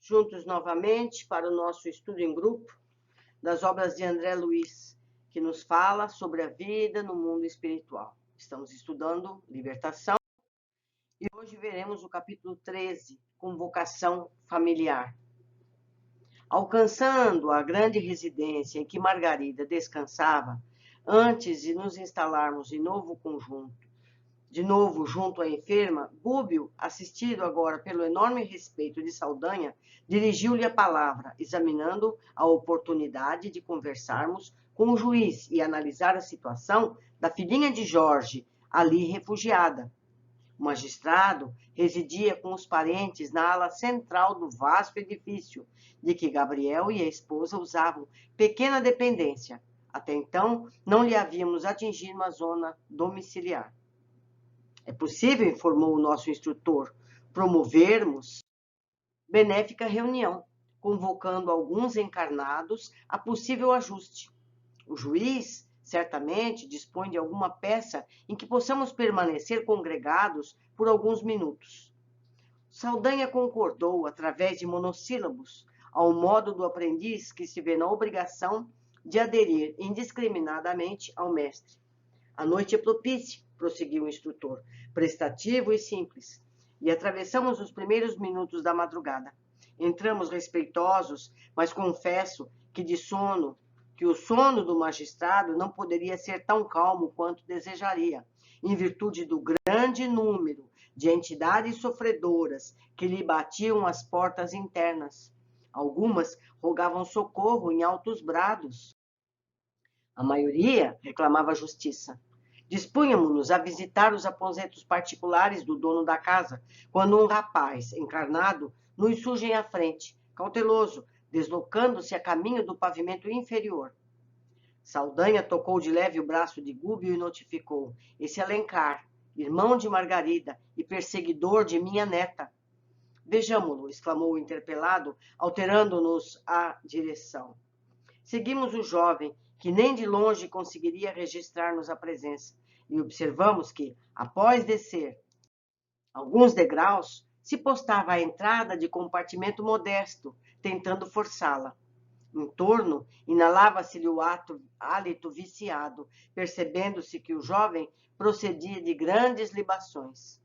juntos novamente para o nosso estudo em grupo das obras de André Luiz, que nos fala sobre a vida no mundo espiritual. Estamos estudando Libertação e hoje veremos o capítulo 13, Convocação Familiar. Alcançando a grande residência em que Margarida descansava, antes de nos instalarmos de novo junto à enferma, Gúbio, assistido agora pelo enorme respeito de Saldanha, dirigiu-lhe a palavra, examinando a oportunidade de conversarmos com o juiz e analisar a situação da filhinha de Jorge, ali refugiada. O magistrado residia com os parentes na ala central do vasto edifício, de que Gabriel e a esposa usavam pequena dependência. Até então, não lhe havíamos atingido a zona domiciliar. É possível, informou o nosso instrutor, promovermos benéfica reunião, convocando alguns encarnados a possível ajuste. O juiz, certamente, dispõe de alguma peça em que possamos permanecer congregados por alguns minutos. Saldanha concordou, através de monossílabos, ao modo do aprendiz que se vê na obrigação de aderir indiscriminadamente ao mestre. A noite é propícia, prosseguiu o instrutor, prestativo e simples, e atravessamos os primeiros minutos da madrugada. Entramos respeitosos, mas confesso que o sono do magistrado não poderia ser tão calmo quanto desejaria, em virtude do grande número de entidades sofredoras que lhe batiam às portas internas. Algumas rogavam socorro em altos brados. A maioria reclamava justiça. Dispunhamos-nos a visitar os aposentos particulares do dono da casa, quando um rapaz encarnado nos surge à frente, cauteloso, deslocando-se a caminho do pavimento inferior. Saldanha tocou de leve o braço de Gúbio e notificou: esse Alencar, irmão de Margarida e perseguidor de minha neta. Vejamo-lo, exclamou o interpelado, alterando-nos a direção. Seguimos o jovem, que nem de longe conseguiria registrar-nos a presença, e observamos que, após descer alguns degraus, se postava à entrada de compartimento modesto, tentando forçá-la. Em torno, inalava-se-lhe o hálito viciado, percebendo-se que o jovem procedia de grandes libações.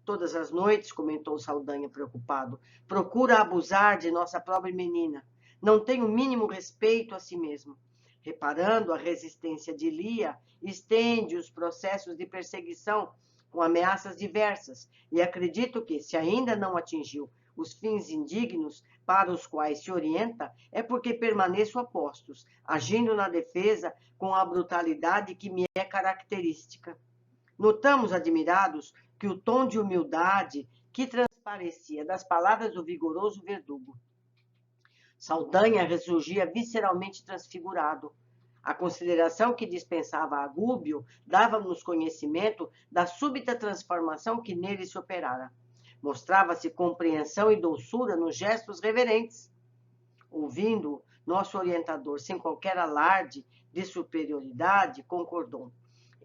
Todas as noites, comentou Saldanha preocupado, procura abusar de nossa pobre menina. Não tem o mínimo respeito a si mesmo. Reparando a resistência de Lia, estende os processos de perseguição com ameaças diversas, e acredito que, se ainda não atingiu os fins indignos para os quais se orienta, é porque permaneço a postos, agindo na defesa com a brutalidade que me é característica. Notamos, admirados, que o tom de humildade que transparecia das palavras do vigoroso verdugo. Saldanha ressurgia visceralmente transfigurado. A consideração que dispensava a Gúbio dava-nos conhecimento da súbita transformação que nele se operara. Mostrava-se compreensão e doçura nos gestos reverentes. Ouvindo, nosso orientador, sem qualquer alarde de superioridade, concordou.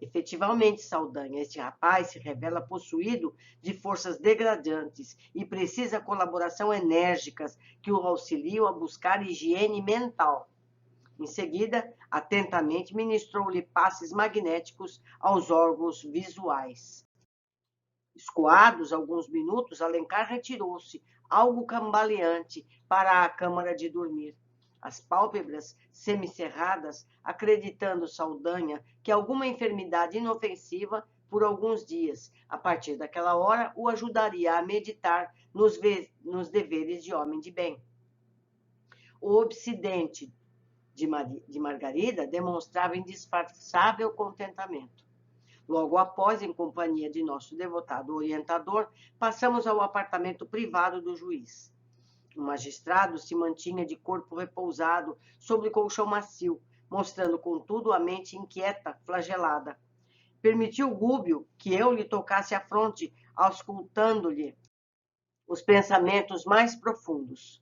Efetivamente, Saldanha, este rapaz se revela possuído de forças degradantes e precisa colaboração enérgicas que o auxiliam a buscar higiene mental. Em seguida, atentamente ministrou-lhe passes magnéticos aos órgãos visuais. Escoados alguns minutos, Alencar retirou-se, algo cambaleante, para a câmara de dormir. As pálpebras semicerradas, acreditando Saldanha que alguma enfermidade inofensiva por alguns dias, a partir daquela hora, o ajudaria a meditar nos deveres de homem de bem. O obsidente de Margarida demonstrava indisfarçável contentamento. Logo após, em companhia de nosso devotado orientador, passamos ao apartamento privado do juiz. O magistrado se mantinha de corpo repousado sobre o colchão macio, mostrando, contudo, a mente inquieta, flagelada. Permitiu Gúbio que eu lhe tocasse a fronte, auscultando-lhe os pensamentos mais profundos.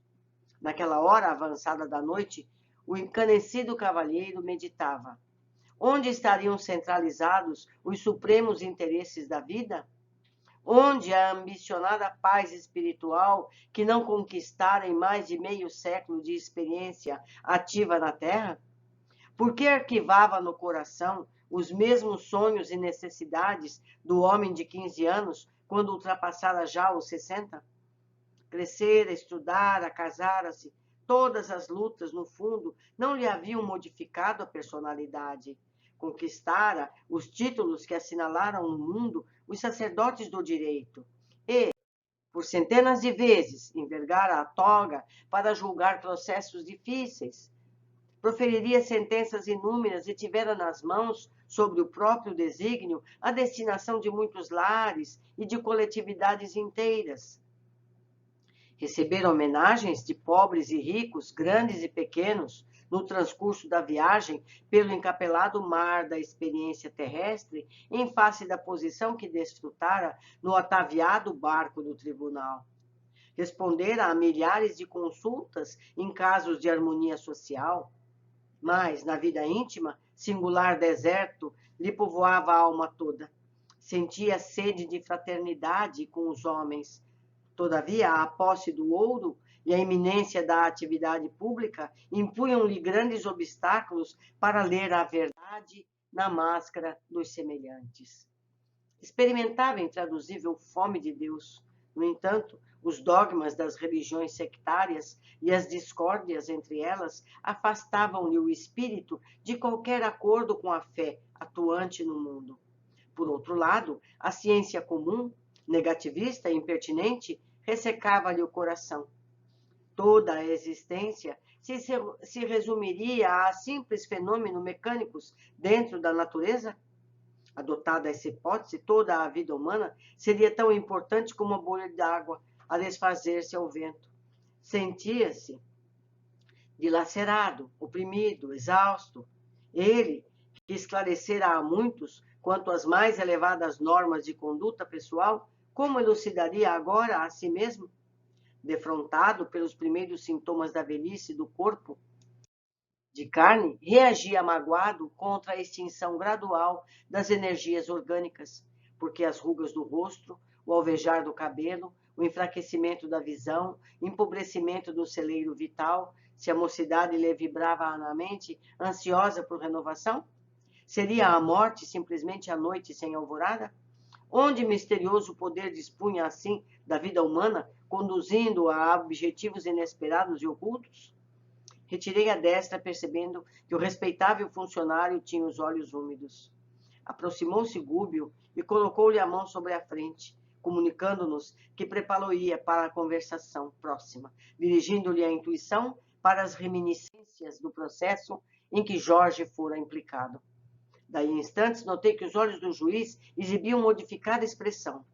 Naquela hora avançada da noite, o encanecido cavalheiro meditava. Onde estariam centralizados os supremos interesses da vida? onde a ambicionada paz espiritual que não conquistara em mais de meio século de experiência ativa na Terra? Por que arquivava no coração os mesmos sonhos e necessidades do homem de 15 anos, quando ultrapassara já os 60? Crescera, estudara, casara-se, todas as lutas, no fundo, não lhe haviam modificado a personalidade. Conquistara os títulos que assinalaram no mundo os sacerdotes do direito e, por centenas de vezes, envergara a toga para julgar processos difíceis. Proferiria sentenças inúmeras e tivera nas mãos, sobre o próprio desígnio, a destinação de muitos lares e de coletividades inteiras. Receberam homenagens de pobres e ricos, grandes e pequenos, no transcurso da viagem pelo encapelado mar da experiência terrestre, em face da posição que desfrutara no ataviado barco do tribunal. Respondera a milhares de consultas em casos de harmonia social, mas, na vida íntima, singular deserto lhe povoava a alma toda. Sentia sede de fraternidade com os homens. Todavia, a posse do ouro e a iminência da atividade pública impunham-lhe grandes obstáculos para ler a verdade na máscara dos semelhantes. Experimentava intraduzível fome de Deus. No entanto, os dogmas das religiões sectárias e as discórdias entre elas afastavam-lhe o espírito de qualquer acordo com a fé atuante no mundo. Por outro lado, a ciência comum, negativista e impertinente, ressecava-lhe o coração. Toda a existência se resumiria a simples fenômenos mecânicos dentro da natureza? Adotada essa hipótese, toda a vida humana seria tão importante como uma bolha d'água a desfazer-se ao vento. Sentia-se dilacerado, oprimido, exausto. Ele, que esclarecera a muitos quanto às mais elevadas normas de conduta pessoal, como elucidaria agora a si mesmo? Defrontado pelos primeiros sintomas da velhice do corpo de carne, reagia magoado contra a extinção gradual das energias orgânicas, porque as rugas do rosto, o alvejar do cabelo, o enfraquecimento da visão, o empobrecimento do celeiro vital, se a mocidade lhe vibrava na mente, ansiosa por renovação? Seria a morte simplesmente a noite sem alvorada? Onde misterioso poder dispunha assim da vida humana, conduzindo-a a objetivos inesperados e ocultos? Retirei a destra, percebendo que o respeitável funcionário tinha os olhos úmidos. Aproximou-se Gúbio e colocou-lhe a mão sobre a frente, comunicando-nos que preparou-ia para a conversação próxima, dirigindo-lhe a intuição para as reminiscências do processo em que Jorge fora implicado. Daí em instantes, notei que os olhos do juiz exibiam modificada expressão.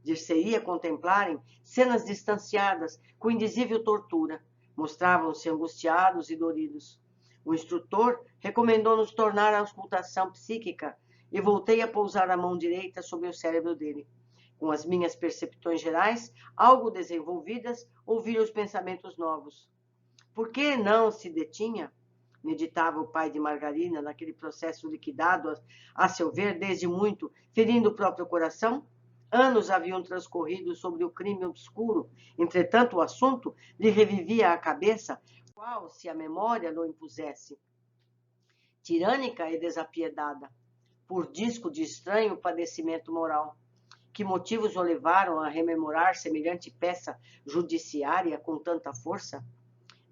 Dir-se-ia contemplarem cenas distanciadas, com indizível tortura. Mostravam-se angustiados e doridos. O instrutor recomendou-nos tornar a auscultação psíquica e voltei a pousar a mão direita sobre o cérebro dele. Com as minhas percepções gerais, algo desenvolvidas, ouvi os pensamentos novos. Por que não se detinha? Meditava o pai de Margarina naquele processo liquidado, a seu ver, desde muito, ferindo o próprio coração? Anos haviam transcorrido sobre o crime obscuro, entretanto o assunto lhe revivia à cabeça, qual se a memória não impusesse. Tirânica e desapiedada, por disco de estranho padecimento moral. Que motivos o levaram a rememorar semelhante peça judiciária com tanta força?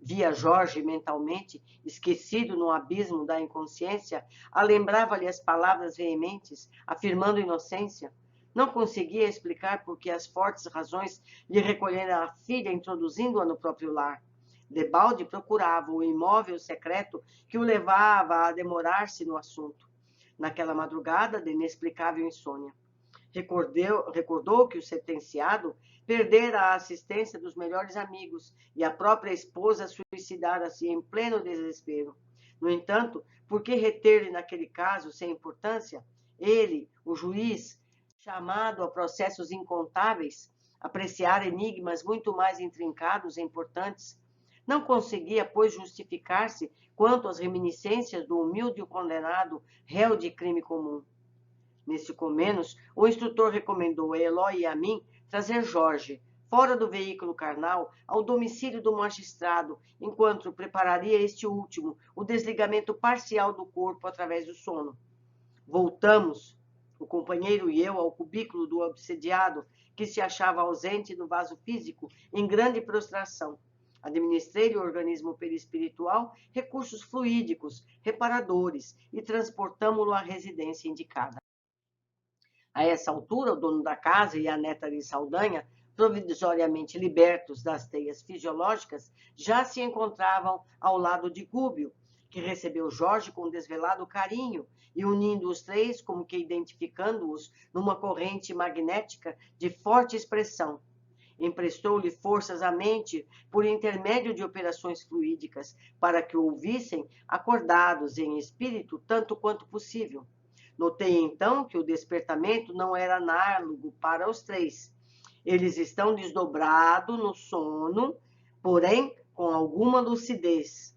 Via Jorge mentalmente, esquecido no abismo da inconsciência, lembrava-lhe as palavras veementes, afirmando inocência. Não conseguia explicar por que as fortes razões lhe recolheram a filha, introduzindo-a no próprio lar. Debalde procurava o imóvel secreto que o levava a demorar-se no assunto. Naquela madrugada de inexplicável insônia. Recordou que o sentenciado perdera a assistência dos melhores amigos e a própria esposa suicidara-se em pleno desespero. No entanto, por que reter-lhe naquele caso sem importância? Ele, o juiz, chamado a processos incontáveis, apreciar enigmas muito mais intrincados e importantes, não conseguia, pois, justificar-se quanto às reminiscências do humilde condenado réu de crime comum. Nesse comenos, o instrutor recomendou a Eloy e a mim trazer Jorge, fora do veículo carnal, ao domicílio do magistrado, enquanto prepararia este último o desligamento parcial do corpo através do sono. Voltamos, o companheiro e eu, ao cubículo do obsediado, que se achava ausente do vaso físico, em grande prostração. Administrei-lhe o organismo perispiritual, recursos fluídicos, reparadores, e transportamo-lo à residência indicada. A essa altura, o dono da casa e a neta de Saldanha, provisoriamente libertos das teias fisiológicas, já se encontravam ao lado de Gúbio, que recebeu Jorge com desvelado carinho e unindo os três, como que identificando-os numa corrente magnética de forte expressão. Emprestou-lhe forças à mente por intermédio de operações fluídicas, para que o ouvissem acordados em espírito tanto quanto possível. Notei então que o despertamento não era análogo para os três. Eles estão desdobrados no sono, porém com alguma lucidez.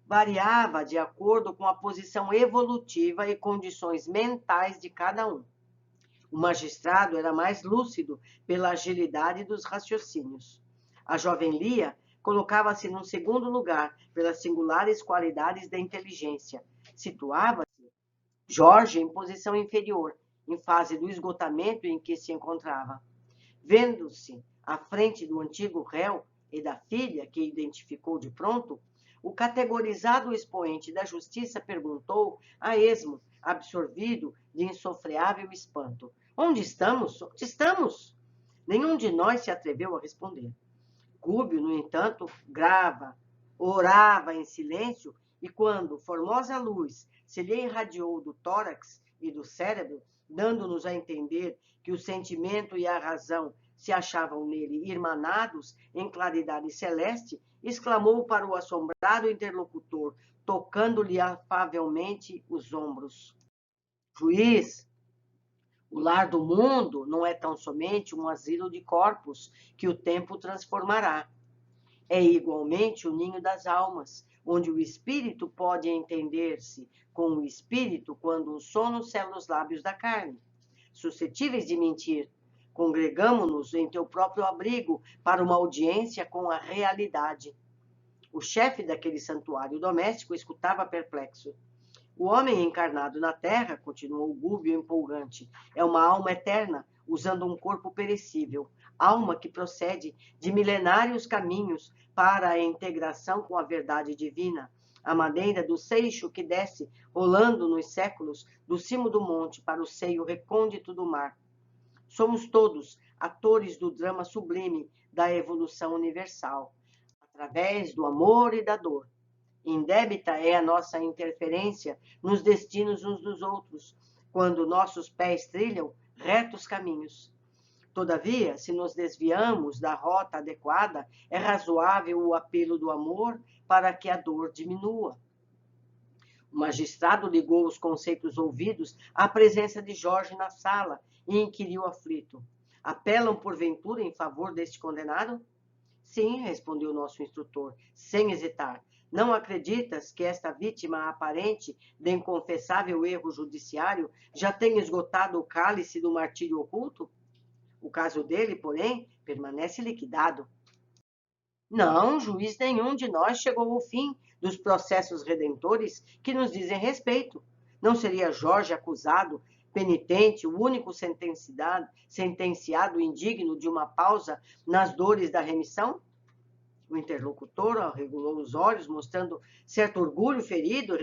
Variava de acordo com a posição evolutiva e condições mentais de cada um. O magistrado era mais lúcido pela agilidade dos raciocínios. A jovem Lia colocava-se num segundo lugar pelas singulares qualidades da inteligência. Situava-se Jorge em posição inferior, em fase do esgotamento em que se encontrava. Vendo-se à frente do antigo réu e da filha, que identificou de pronto, o categorizado expoente da justiça perguntou a esmo, absorvido de insofreável espanto: Onde estamos? Onde estamos? Nenhum de nós se atreveu a responder. Gúbio, no entanto, orava em silêncio, e quando formosa luz se lhe irradiou do tórax e do cérebro, dando-nos a entender que o sentimento e a razão se achavam nele irmanados em claridade celeste, exclamou para o assombrado interlocutor, tocando-lhe afavelmente os ombros: Juiz, o lar do mundo não é tão somente um asilo de corpos que o tempo transformará. É igualmente o ninho das almas, onde o espírito pode entender-se com o espírito quando o sono sela os lábios da carne. Suscetíveis de mentir, congregamo-nos em teu próprio abrigo para uma audiência com a realidade. O chefe daquele santuário doméstico escutava perplexo. O homem encarnado na terra, continuou Gúbio empolgante, é uma alma eterna, usando um corpo perecível, alma que procede de milenários caminhos para a integração com a verdade divina, a maneira do seixo que desce, rolando nos séculos, do cimo do monte para o seio recôndito do mar. Somos todos atores do drama sublime da evolução universal, através do amor e da dor. Indébita é a nossa interferência nos destinos uns dos outros, quando nossos pés trilham retos caminhos. Todavia, se nos desviamos da rota adequada, é razoável o apelo do amor para que a dor diminua. O magistrado ligou os conceitos ouvidos à presença de Jorge na sala e inquiriu aflito: Apelam porventura em favor deste condenado? Sim, respondeu nosso instrutor, sem hesitar. Não acreditas que esta vítima aparente de inconfessável erro judiciário já tenha esgotado o cálice do martírio oculto? O caso dele, porém, permanece liquidado. Não, juiz nenhum de nós chegou ao fim dos processos redentores que nos dizem respeito. Não seria Jorge acusado, penitente, o único sentenciado indigno de uma pausa nas dores da remissão? O interlocutor arregalou os olhos, mostrando certo orgulho ferido,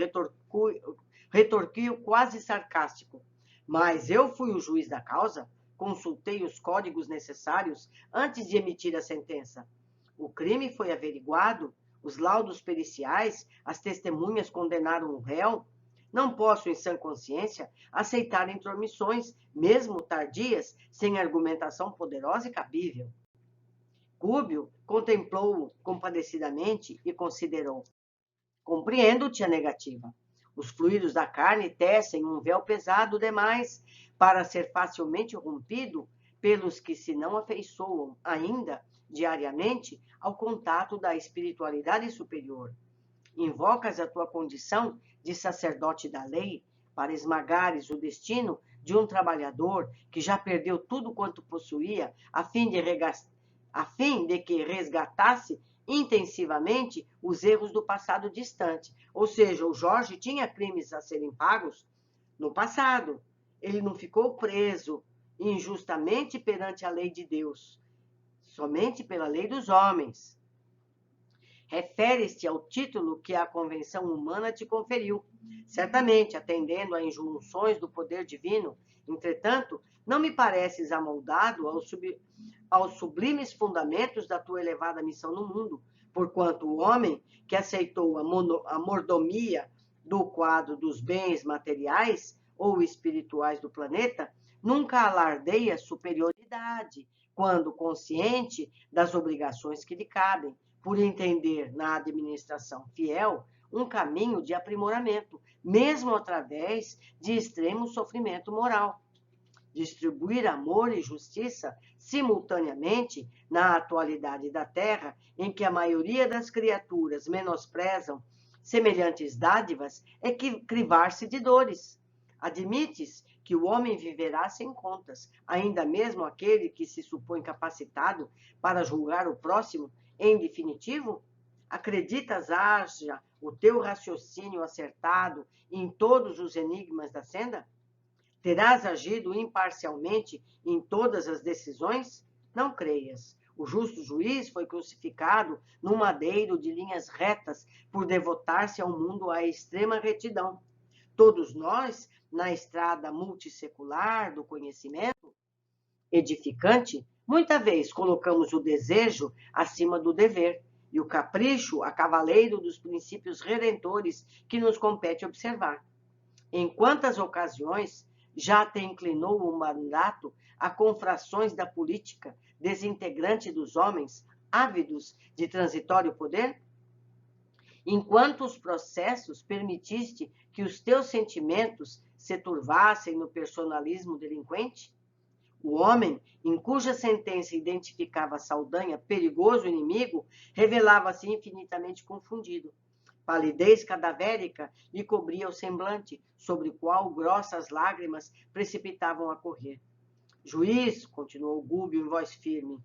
retorquiu quase sarcástico. Mas eu fui o juiz da causa, consultei os códigos necessários antes de emitir a sentença. O crime foi averiguado, os laudos periciais, as testemunhas condenaram o réu. Não posso, em sã consciência, aceitar intromissões, mesmo tardias, sem argumentação poderosa e cabível. Gúbio contemplou-o compadecidamente e considerou: Compreendo-te a negativa. Os fluidos da carne tecem um véu pesado demais para ser facilmente rompido pelos que se não afeiçoam ainda diariamente ao contato da espiritualidade superior. Invocas a tua condição de sacerdote da lei, para esmagares o destino de um trabalhador que já perdeu tudo quanto possuía, a fim de que resgatasse intensivamente os erros do passado distante. Ou seja, o Jorge tinha crimes a serem pagos no passado. Ele não ficou preso injustamente perante a lei de Deus, somente pela lei dos homens. Refere-se ao título que a convenção humana te conferiu, certamente atendendo a injunções do poder divino. Entretanto, não me pareces amoldado aos sublimes fundamentos da tua elevada missão no mundo, porquanto o homem que aceitou a mordomia do quadro dos bens materiais ou espirituais do planeta nunca alardeia superioridade, quando consciente das obrigações que lhe cabem, por entender na administração fiel um caminho de aprimoramento, mesmo através de extremo sofrimento moral. Distribuir amor e justiça simultaneamente na atualidade da Terra, em que a maioria das criaturas menosprezam semelhantes dádivas, é crivar-se de dores. Admites que o homem viverá sem contas, ainda mesmo aquele que se supõe capacitado para julgar o próximo. Em definitivo, acreditas haja o teu raciocínio acertado em todos os enigmas da senda? Terás agido imparcialmente em todas as decisões? Não creias. O justo juiz foi crucificado num madeiro de linhas retas por devotar-se ao mundo à extrema retidão. Todos nós, na estrada multissecular do conhecimento edificante, muita vez colocamos o desejo acima do dever e o capricho a cavaleiro dos princípios redentores que nos compete observar. Em quantas ocasiões já te inclinou o mandato a confrações da política, desintegrante dos homens, ávidos de transitório poder? Em quantos processos permitiste que os teus sentimentos se turvassem no personalismo delinquente? O homem, em cuja sentença identificava Saldanha perigoso inimigo, revelava-se infinitamente confundido. Palidez cadavérica lhe cobria o semblante, sobre o qual grossas lágrimas precipitavam a correr. Juiz, continuou Gúbio em voz firme,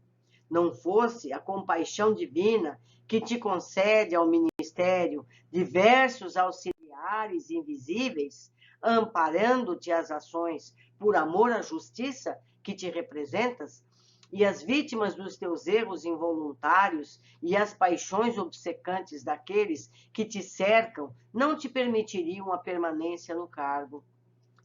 não fosse a compaixão divina que te concede ao ministério diversos auxiliares invisíveis, amparando-te as ações por amor à justiça que te representas, e as vítimas dos teus erros involuntários e as paixões obcecantes daqueles que te cercam não te permitiriam a permanência no cargo.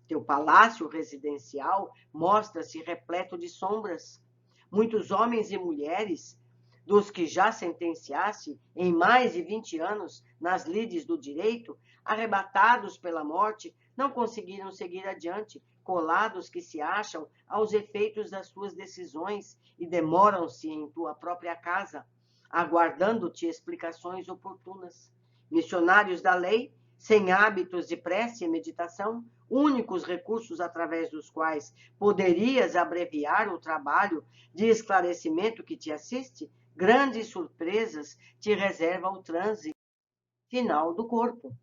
Teu palácio residencial mostra-se repleto de sombras. Muitos homens e mulheres, dos que já sentenciaste em mais de 20 anos nas lides do direito, arrebatados pela morte, não conseguiram seguir adiante, colados que se acham aos efeitos das tuas decisões e demoram-se em tua própria casa, aguardando-te explicações oportunas. Missionários da lei, sem hábitos de prece e meditação, únicos recursos através dos quais poderias abreviar o trabalho de esclarecimento que te assiste, grandes surpresas te reserva o transe final do corpo.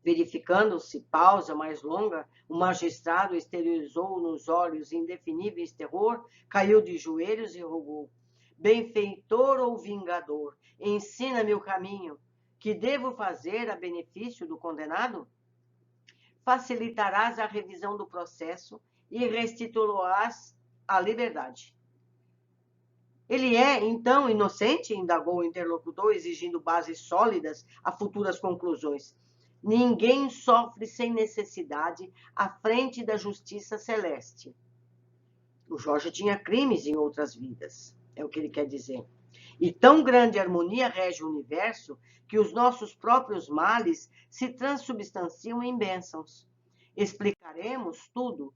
Verificando-se pausa mais longa, o magistrado exteriorizou nos olhos indefiníveis terror, caiu de joelhos e rogou: benfeitor ou vingador, ensina-me o caminho. Que devo fazer a benefício do condenado? Facilitarás a revisão do processo e restituirás a liberdade. Ele é, então, inocente? Indagou o interlocutor, exigindo bases sólidas a futuras conclusões. Ninguém sofre sem necessidade à frente da justiça celeste. O Jorge tinha crimes em outras vidas, é o que ele quer dizer. E tão grande harmonia rege o universo que os nossos próprios males se transubstanciam em bênçãos. Explicaremos tudo,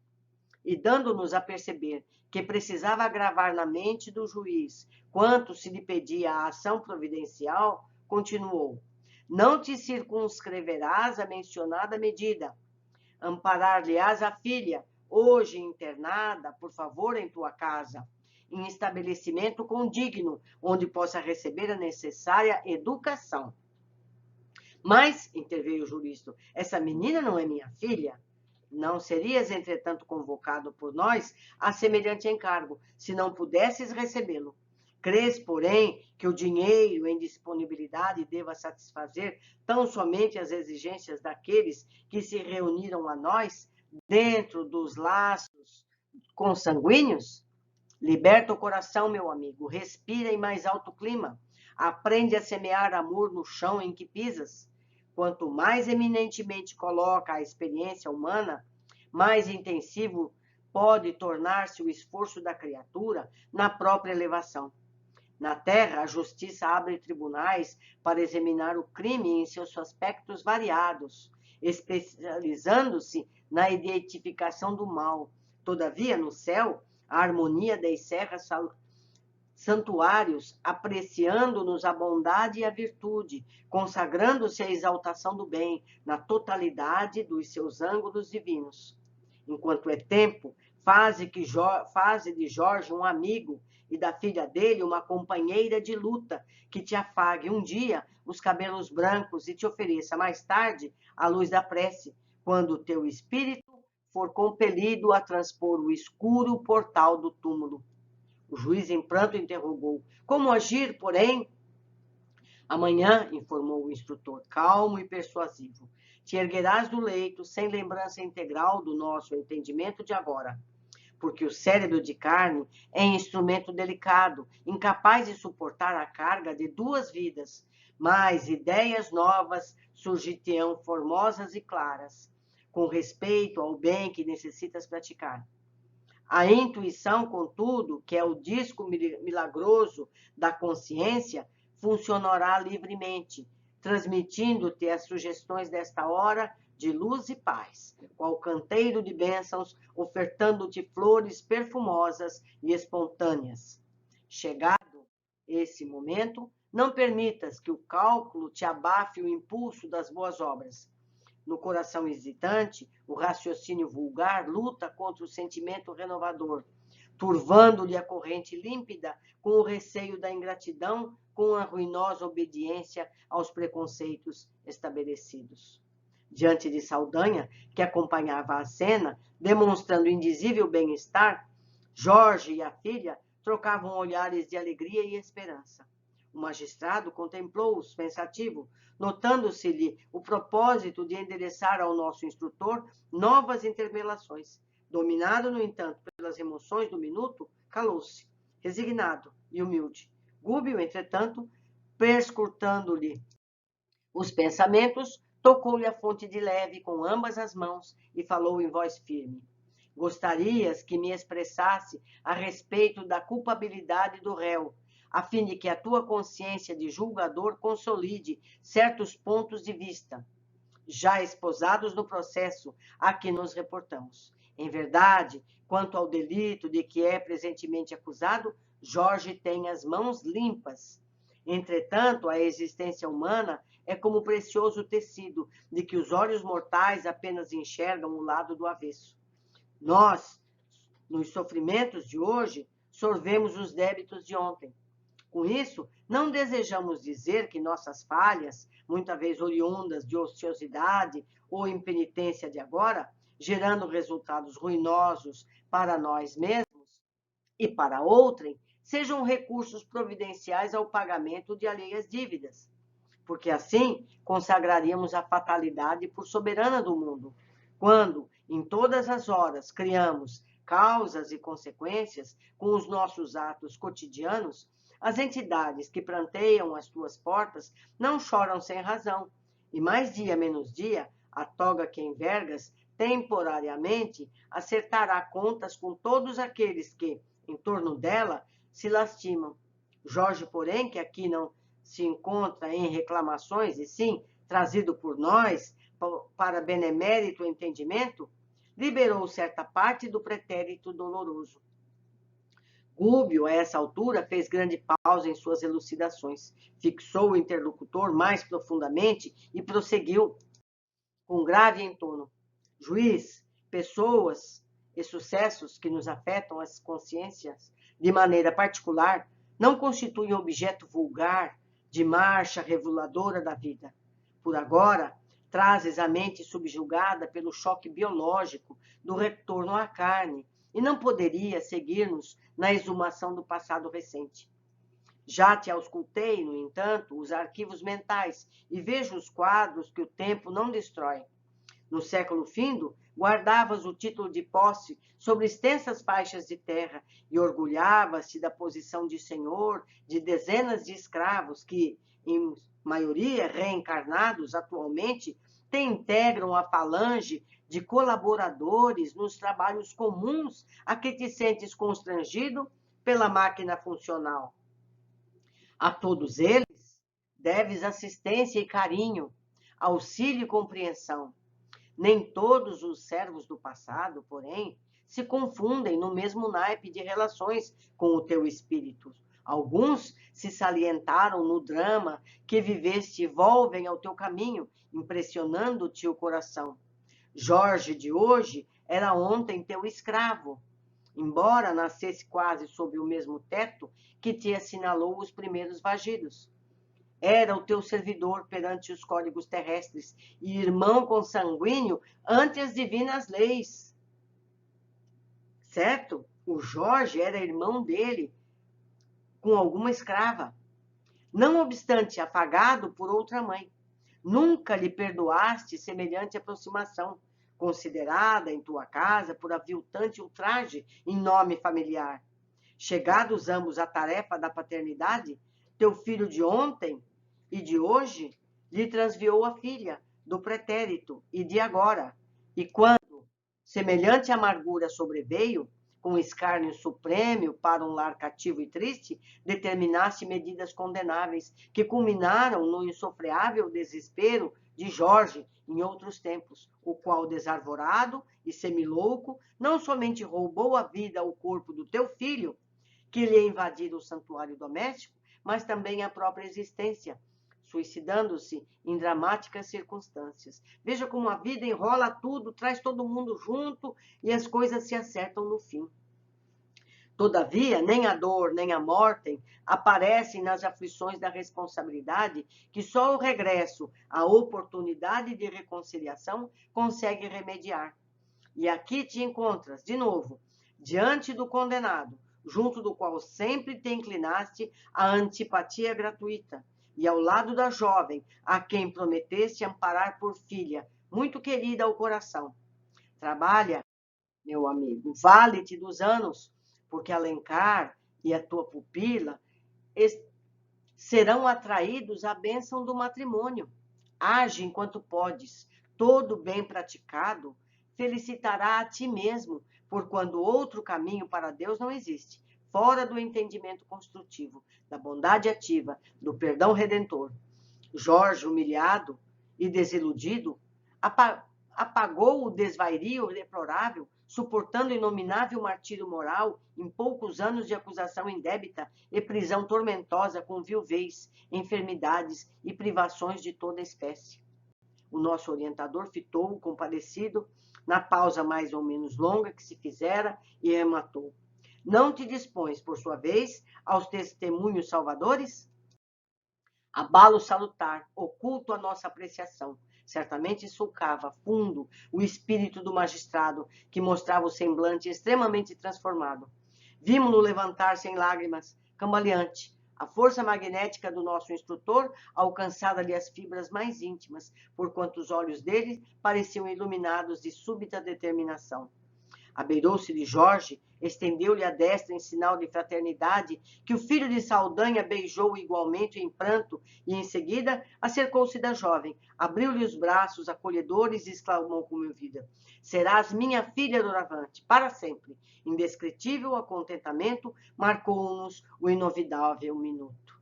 e dando-nos a perceber que precisava gravar na mente do juiz quanto se lhe pedia a ação providencial, continuou: não te circunscreverás a mencionada medida. Amparar-lhe-ás a filha, hoje internada, por favor, em tua casa, em estabelecimento condigno, onde possa receber a necessária educação. Mas, interveio o jurista, essa menina não é minha filha? Não serias, entretanto, convocado por nós a semelhante encargo, se não pudesses recebê-lo. Crês, porém, que o dinheiro em disponibilidade deva satisfazer tão somente as exigências daqueles que se reuniram a nós dentro dos laços consanguíneos? Liberta o coração, meu amigo, respira em mais alto clima. Aprende a semear amor no chão em que pisas. Quanto mais eminentemente coloca a experiência humana, mais intensivo pode tornar-se o esforço da criatura na própria elevação. Na Terra, a justiça abre tribunais para examinar o crime em seus aspectos variados, especializando-se na identificação do mal. Todavia, no céu, a harmonia descerra santuários, apreciando-nos a bondade e a virtude, consagrando-se à exaltação do bem, na totalidade dos seus ângulos divinos. Enquanto é tempo, faze de Jorge um amigo e da filha dele uma companheira de luta, que te afague um dia os cabelos brancos e te ofereça mais tarde a luz da prece, quando o teu espírito for compelido a transpor o escuro portal do túmulo. O juiz em pranto interrogou: como agir, porém? Amanhã, informou o instrutor, calmo e persuasivo, te erguerás do leito sem lembrança integral do nosso entendimento de agora, porque o cérebro de carne é instrumento delicado, incapaz de suportar a carga de duas vidas, mas ideias novas surgir-te-ão formosas e claras, com respeito ao bem que necessitas praticar. A intuição, contudo, que é o disco milagroso da consciência, funcionará livremente, transmitindo-te as sugestões desta hora de luz e paz, qual canteiro de bênçãos, ofertando-te flores perfumosas e espontâneas. Chegado esse momento, não permitas que o cálculo te abafe o impulso das boas obras. No coração hesitante, o raciocínio vulgar luta contra o sentimento renovador, turvando-lhe a corrente límpida com o receio da ingratidão, com a ruinosa obediência aos preconceitos estabelecidos. Diante de Saldanha, que acompanhava a cena, demonstrando indizível bem-estar, Jorge e a filha trocavam olhares de alegria e esperança. O magistrado contemplou-os pensativo, notando-se-lhe o propósito de endereçar ao nosso instrutor novas interpelações. Dominado, no entanto, pelas emoções do minuto, calou-se, resignado e humilde. Gúbio, entretanto, perscrutando-lhe os pensamentos, tocou-lhe a fonte de leve com ambas as mãos e falou em voz firme: gostarias que me expressasse a respeito da culpabilidade do réu, a fim de que a tua consciência de julgador consolide certos pontos de vista, já esposados no processo a que nos reportamos. Em verdade, quanto ao delito de que é presentemente acusado, Jorge tem as mãos limpas. Entretanto, a existência humana é como precioso tecido, de que os olhos mortais apenas enxergam o lado do avesso. Nós, nos sofrimentos de hoje, sorvemos os débitos de ontem. Com isso, não desejamos dizer que nossas falhas, muitas vezes oriundas de ociosidade ou impenitência de agora, gerando resultados ruinosos para nós mesmos e para outrem, sejam recursos providenciais ao pagamento de alheias dívidas, porque assim consagraríamos a fatalidade por soberana do mundo, quando, em todas as horas, criamos causas e consequências com os nossos atos cotidianos. As entidades que pranteiam as tuas portas não choram sem razão, e mais dia menos dia, a toga que envergas temporariamente acertará contas com todos aqueles que, em torno dela, se lastimam. Jorge, porém, que aqui não se encontra em reclamações, e sim trazido por nós para benemérito entendimento, liberou certa parte do pretérito doloroso. Gúbio, a essa altura, fez grande pausa em suas elucidações, fixou o interlocutor mais profundamente e prosseguiu com grave entono: juiz, pessoas e sucessos que nos afetam as consciências de maneira particular não constituem objeto vulgar de marcha reveladora da vida. Por agora, trazes a mente subjugada pelo choque biológico do retorno à carne e não poderia seguir-nos na exumação do passado recente. Já te auscultei, no entanto, os arquivos mentais e vejo os quadros que o tempo não destrói. No século findo, guardavas o título de posse sobre extensas faixas de terra e orgulhavas-te da posição de senhor de dezenas de escravos que, em maioria reencarnados atualmente, te integram a falange de colaboradores nos trabalhos comuns a que te sentes constrangido pela máquina funcional. A todos eles deves assistência e carinho, auxílio e compreensão. Nem todos os servos do passado, porém, se confundem no mesmo naipe de relações com o teu espírito. Alguns se salientaram no drama que viveste e volvem ao teu caminho, impressionando-te o coração. Jorge de hoje era ontem teu escravo, embora nascesse quase sob o mesmo teto que te assinalou os primeiros vagidos. Era o teu servidor perante os códigos terrestres e irmão consanguíneo ante as divinas leis. Certo? O Jorge era irmão dele com alguma escrava. Não obstante, apagado por outra mãe. Nunca lhe perdoaste semelhante aproximação, considerada em tua casa por aviltante ultraje em nome familiar. Chegados ambos à tarefa da paternidade, teu filho de ontem e de hoje lhe transviou a filha do pretérito e de agora. E quando semelhante amargura sobreveio, com escárnio supremo para um lar cativo e triste, determinaste medidas condenáveis que culminaram no insofreável desespero de Jorge em outros tempos, o qual, desarvorado e semilouco, não somente roubou a vida ao corpo do teu filho, que lhe invadira o santuário doméstico, mas também a própria existência, suicidando-se em dramáticas circunstâncias. Veja como a vida enrola tudo, traz todo mundo junto e as coisas se acertam no fim. Todavia, nem a dor, nem a morte aparecem nas aflições da responsabilidade que só o regresso à oportunidade de reconciliação consegue remediar. E aqui te encontras, de novo, diante do condenado, junto do qual sempre te inclinaste à antipatia gratuita, e ao lado da jovem, a quem prometeste amparar por filha, muito querida ao coração. Trabalha, meu amigo, vale-te dos anos, porque Alencar e a tua pupila serão atraídos à bênção do matrimônio. Age enquanto podes, todo bem praticado felicitará a ti mesmo, porquanto outro caminho para Deus não existe, fora do entendimento construtivo, da bondade ativa, do perdão redentor. Jorge, humilhado e desiludido, apagou o desvario deplorável, suportando inominável martírio moral em poucos anos de acusação indébita e prisão tormentosa com viuvez, enfermidades e privações de toda espécie. O nosso orientador fitou-o compadecido, na pausa mais ou menos longa que se fizera, e rematou. Não te dispões, por sua vez, aos testemunhos salvadores? Abalo salutar, oculto a nossa apreciação. Certamente sulcava fundo o espírito do magistrado, que mostrava o semblante extremamente transformado. Vimos-no levantar-se em lágrimas, cambaleante, a força magnética do nosso instrutor alcançava-lhe as fibras mais íntimas, porquanto os olhos dele pareciam iluminados de súbita determinação. Abeirou-se de Jorge, estendeu-lhe a destra em sinal de fraternidade, que o filho de Saldanha beijou igualmente em pranto, e em seguida acercou-se da jovem, abriu-lhe os braços acolhedores e exclamou comovida: serás minha filha doravante, para sempre. Indescritível acontentamento marcou-nos o inovidável minuto.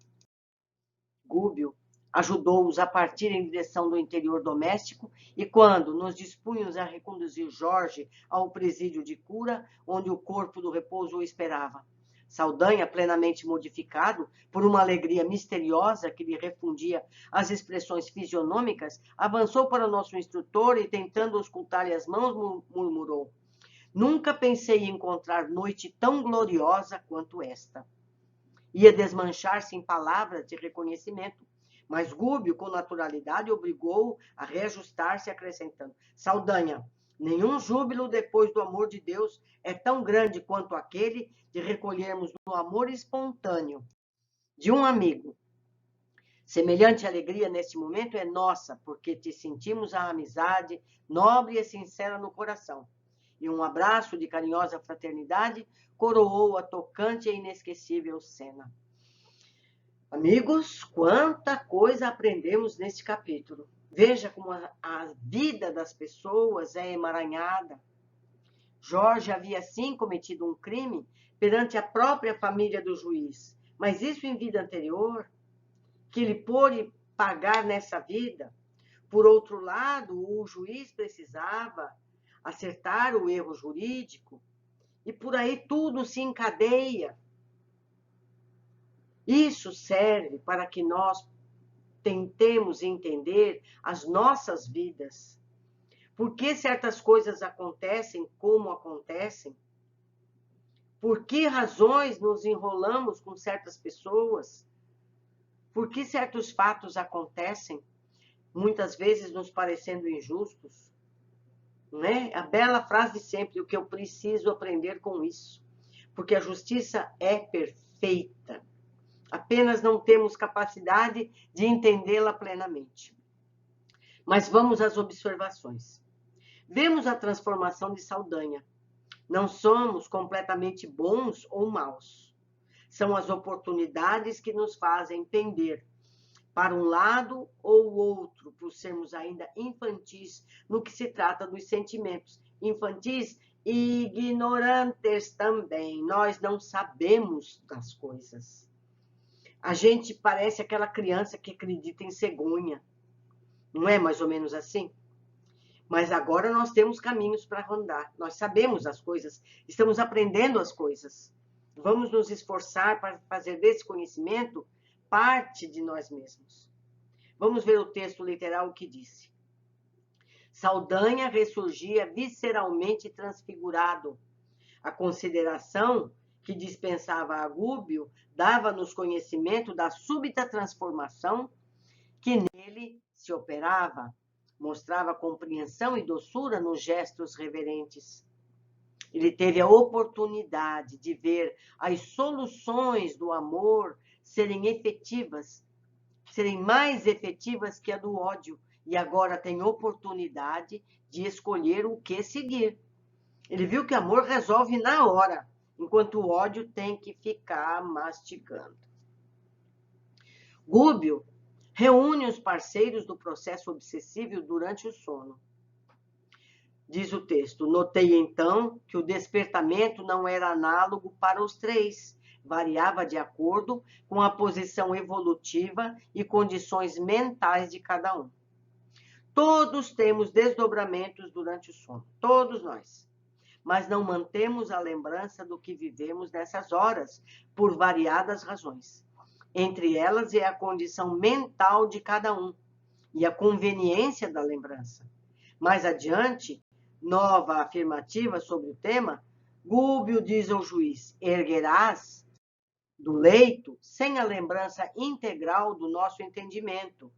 Gúbio ajudou-os a partir em direção do interior doméstico e quando nos dispunhamos a reconduzir Jorge ao presídio de cura, onde o corpo do repouso o esperava. Saldanha, plenamente modificado por uma alegria misteriosa que lhe refundia as expressões fisionômicas, avançou para o nosso instrutor e, tentando auscultar-lhe as mãos, murmurou: nunca pensei encontrar noite tão gloriosa quanto esta. Ia desmanchar-se em palavras de reconhecimento, Mas Gúbio, com naturalidade, obrigou a reajustar-se, acrescentando: Saldanha, nenhum júbilo depois do amor de Deus é tão grande quanto aquele de recolhermos no amor espontâneo de um amigo. Semelhante alegria neste momento é nossa, porque te sentimos a amizade nobre e sincera no coração. E um abraço de carinhosa fraternidade coroou a tocante e inesquecível cena. Amigos, quanta coisa aprendemos neste capítulo. Veja como a vida das pessoas é emaranhada. Jorge havia, sim, cometido um crime perante a própria família do juiz, mas isso em vida anterior, que ele pôde pagar nessa vida. Por outro lado, o juiz precisava acertar o erro jurídico, e por aí tudo se encadeia. Isso serve para que nós tentemos entender as nossas vidas. Por que certas coisas acontecem como acontecem? Por que razões nos enrolamos com certas pessoas? Por que certos fatos acontecem, muitas vezes nos parecendo injustos? Né? A bela frase de sempre, o que eu preciso aprender com isso. Porque a justiça é perfeita. Apenas não temos capacidade de entendê-la plenamente. Mas vamos às observações. Vemos a transformação de Saldanha. Não somos completamente bons ou maus. São as oportunidades que nos fazem pender para um lado ou outro, por sermos ainda infantis no que se trata dos sentimentos. Infantis e ignorantes também. Nós não sabemos das coisas. A gente parece aquela criança que acredita em cegonha. Não é mais ou menos assim? Mas agora nós temos caminhos para rondar. Nós sabemos as coisas, estamos aprendendo as coisas. Vamos nos esforçar para fazer desse conhecimento parte de nós mesmos. Vamos ver o texto literal que disse. Saldanha ressurgia visceralmente transfigurado. A consideração que dispensava a Gúbio dava-nos conhecimento da súbita transformação que nele se operava, mostrava compreensão e doçura nos gestos reverentes. Ele teve a oportunidade de ver as soluções do amor serem efetivas, serem mais efetivas que a do ódio, e agora tem oportunidade de escolher o que seguir. Ele viu que o amor resolve na hora, enquanto o ódio tem que ficar mastigando. Gúbio reúne os parceiros do processo obsessivo durante o sono. Diz o texto, notei então que o despertamento não era análogo para os três, variava de acordo com a posição evolutiva e condições mentais de cada um. Todos temos desdobramentos durante o sono, todos nós. Mas não mantemos a lembrança do que vivemos nessas horas, por variadas razões. Entre elas é a condição mental de cada um e a conveniência da lembrança. Mais adiante, nova afirmativa sobre o tema, Gúbio diz ao juiz, erguerás do leito sem a lembrança integral do nosso entendimento,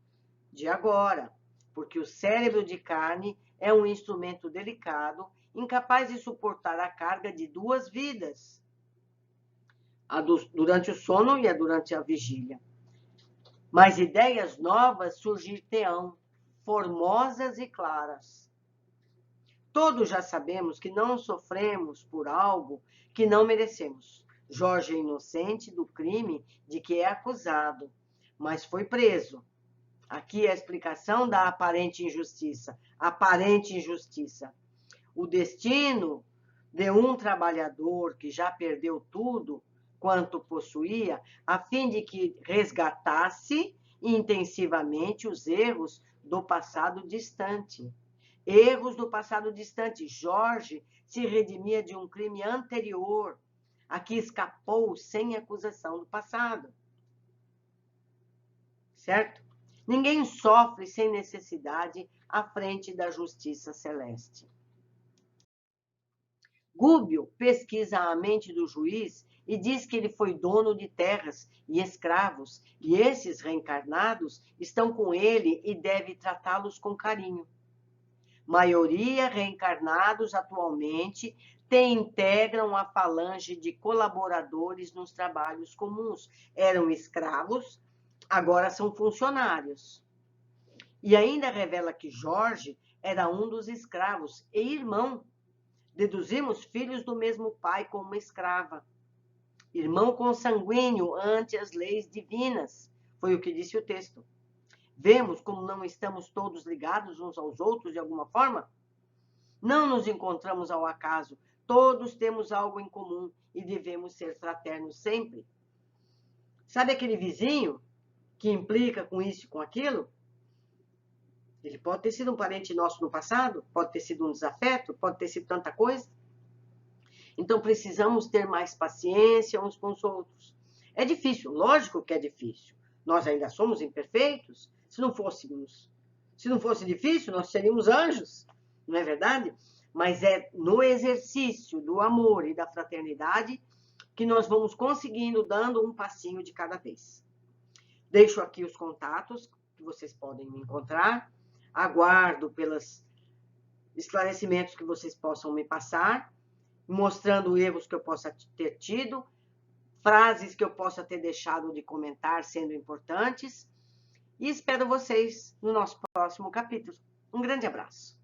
de agora, porque o cérebro de carne é um instrumento delicado, incapaz de suportar a carga de duas vidas, a durante o sono e a durante a vigília. Mas ideias novas surgir-te-ão, formosas e claras. Todos já sabemos que não sofremos por algo que não merecemos. Jorge é inocente do crime de que é acusado, mas foi preso. Aqui é a explicação da aparente injustiça. Aparente injustiça. O destino de um trabalhador que já perdeu tudo quanto possuía, a fim de que resgatasse intensivamente os erros do passado distante. Erros do passado distante. Jorge se redimia de um crime anterior, a que escapou sem acusação do passado. Certo? Ninguém sofre sem necessidade à frente da justiça celeste. Gúbio pesquisa a mente do juiz e diz que ele foi dono de terras e escravos, e esses reencarnados estão com ele e deve tratá-los com carinho. Maioria reencarnados atualmente integram a falange de colaboradores nos trabalhos comuns. Eram escravos, agora são funcionários. E ainda revela que Jorge era um dos escravos e irmão. Deduzimos filhos do mesmo pai com uma escrava. Irmão consanguíneo ante as leis divinas, foi o que disse o texto. Vemos como não estamos todos ligados uns aos outros de alguma forma? Não nos encontramos ao acaso, todos temos algo em comum e devemos ser fraternos sempre. Sabe aquele vizinho que implica com isso e com aquilo? Ele pode ter sido um parente nosso no passado, pode ter sido um desafeto, pode ter sido tanta coisa. Então precisamos ter mais paciência uns com os outros. É difícil, lógico que é difícil. Nós ainda somos imperfeitos. Se não fosse difícil, nós seríamos anjos, não é verdade? Mas é no exercício do amor e da fraternidade que nós vamos conseguindo, dando um passinho de cada vez. Deixo aqui os contatos que vocês podem me encontrar. Aguardo pelos esclarecimentos que vocês possam me passar, mostrando erros que eu possa ter tido, frases que eu possa ter deixado de comentar sendo importantes. E espero vocês no nosso próximo capítulo. Um grande abraço.